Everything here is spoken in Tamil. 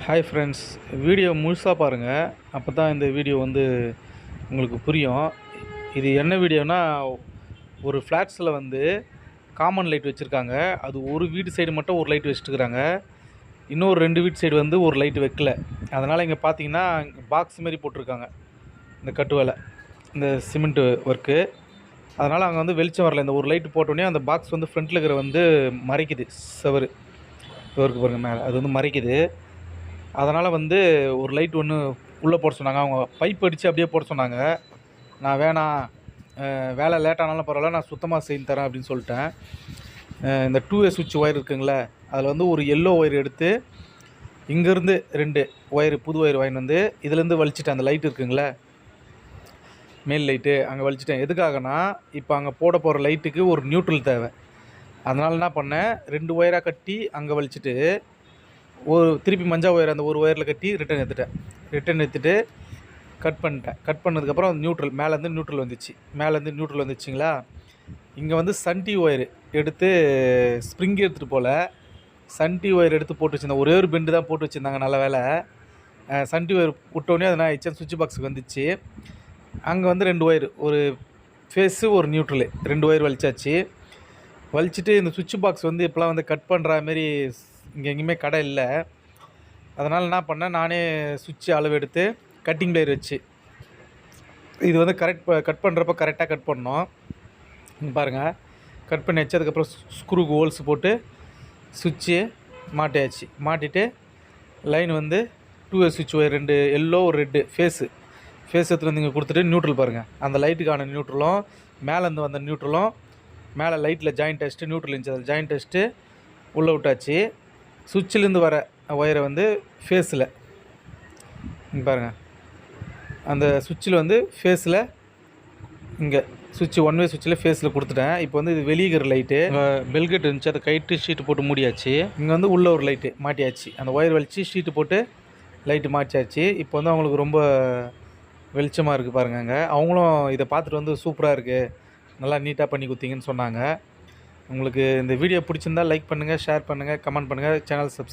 ஹாய் ஃப்ரெண்ட்ஸ், வீடியோ முழுசாக பாருங்கள். அப்போ தான் இந்த வீடியோ வந்து உங்களுக்கு புரியும். இது என்ன வீடியோனா, ஒரு ஃப்ளாட்ஸில் வந்து காமன் லைட் வச்சுருக்காங்க. அது ஒரு வீட்டு சைடு மட்டும் ஒரு லைட் வச்சுட்டுருக்காங்க. இன்னொரு 2 வீட்டு சைடு வந்து ஒரு லைட் வைக்கல. அதனால் இங்கே பார்த்தீங்கன்னா பாக்ஸ் மாரி போட்டிருக்காங்க. இந்த கட்டு வேலை, இந்த சிமெண்ட்டு ஒர்க்கு. அதனால் அங்கே வந்து வெளிச்சம் வரல. இந்த ஒரு லைட்டு போட்டோடனே அந்த பாக்ஸ் வந்து ஃப்ரண்ட்டில் இருக்கிற வந்து மறைக்குது. செவருக்கு பாருங்கள், மேலே அது வந்து மறைக்குது. அதனால் வந்து ஒரு லைட் ஒன்று உள்ளே போட சொன்னாங்க. அவங்க பைப் அடித்து அப்படியே போட சொன்னாங்க. நான் வேணாம், வேலை லேட்டானாலும் பரவாயில்ல, நான் சுத்தமாக செய்து தரேன் அப்படின்னு சொல்லிட்டேன். இந்த 2A சுவிட்ச் ஒயர் இருக்குங்களே, அதில் வந்து ஒரு எல்லோ ஒயர் எடுத்து இங்கேருந்து 2 ஒயர் புது ஒயர் வாங்கிட்டு வந்து இதுலேருந்து வலிச்சிட்டேன். அந்த லைட் இருக்குங்களே, மேல் லைட்டு அங்கே வலிச்சிட்டேன். எதுக்காகனா, இப்போ அங்கே போட போகிற லைட்டுக்கு ஒரு நியூட்ரல் தேவை. அதனால் என்ன பண்ணேன், 2 ஒயராக கட்டி அங்கே வலிச்சிட்டு ஒரு திருப்பி மஞ்சள் ஒயர் அந்த ஒரு ஒயரில் கட்டி ரிட்டன் எடுத்துகிட்டு கட் பண்ணிட்டேன். கட் பண்ணதுக்கப்புறம் நியூட்ரல் மேலேருந்து நியூட்ரல் வந்துச்சுங்களா. இங்கே வந்து சன்டி ஒயர் எடுத்து ஸ்ப்ரிங் எடுத்துகிட்டு போல் சன்டி ஒயர் எடுத்து போட்டு வச்சுருந்தேன். ஒரே ஒரு பெண்டு தான் போட்டு வச்சுருந்தாங்க. நல்ல வேலை, சன்டி ஒயர் விட்டோடனே அது நான் ஆயிடுச்சு, சுவிட்ச் பாக்ஸுக்கு வந்துச்சு. அங்கே வந்து 2 ஒயர், ஒரு ஃபேஸு ஒரு நியூட்ரலு, 2 ஒயர் வலிச்சிட்டு இந்த சுவிட்ச் பாக்ஸ் வந்து இப்போலாம் வந்து கட் பண்ணுற மாரி இங்கே எங்கேயுமே கடை இல்லை. அதனால் என்ன பண்ணேன், நானே சுவிட்சு அளவு எடுத்து கட்டிங் பிளேயர் வச்சு இது வந்து கட் பண்ணுறப்ப கரெக்டாக கட் பண்ணோம். இங்கே பாருங்கள், கட் பண்ணி வச்சு அதுக்கப்புறம் ஸ்க்ரூக்கு ஹோல்ஸ் போட்டு சுவிட்சு மாட்டிட்டு லைன் வந்து 2A சுவிட்ச் ஒயர் 2 எல்லோ ஒரு ரெட்டு ஃபேஸ் எடுத்துகிட்டு வந்து இங்கே கொடுத்துட்டு நியூட்ரல் பாருங்கள். அந்த லைட்டுக்கான நியூட்ரலும் மேலேருந்து வந்த நியூட்ரலும் மேலே லைட்டில் ஜாயிண்ட் டெஸ்ட்டு நியூட்ரல் இருந்துச்சு, அதில் ஜாயிண்ட் டெஸ்ட்டு உள்ளே விட்டாச்சு. சுவிட்சிலேருந்து வர ஒயரை வந்து ஃபேஸில் இங்கே பாருங்கள், அந்த சுவிட்சில் வந்து ஃபேஸில் இங்கே சுவிட்சு 1வே சுவிட்சில் ஃபேஸில் கொடுத்துட்டேன். இப்போ வந்து இது வெளியிற லைட்டு பெல்கெட் இருந்துச்சு, அதை கைட்டு ஷீட்டு போட்டு மூடியாச்சு. இங்கே வந்து உள்ளே ஒரு லைட்டு மாட்டியாச்சு, அந்த ஒயர் வலித்து ஷீட்டு போட்டு லைட்டு மாட்டியாச்சு. இப்போ வந்து அவங்களுக்கு ரொம்ப வெளிச்சமாக இருக்குது பாருங்கள். அங்கே அவங்களும் இதை பார்த்துட்டு வந்து சூப்பராக இருக்குது, நல்லா நீட்டாக பண்ணி கொடுத்தீங்கன்னு சொன்னாங்க. உங்களுக்கு இந்த வீடியோ பிடிச்சிருந்தால் லைக் பண்ணுங்கள், ஷேர் பண்ணுங்கள், கமெண்ட் பண்ணுங்கள், சேனல் சப்ஸ்கிரைப்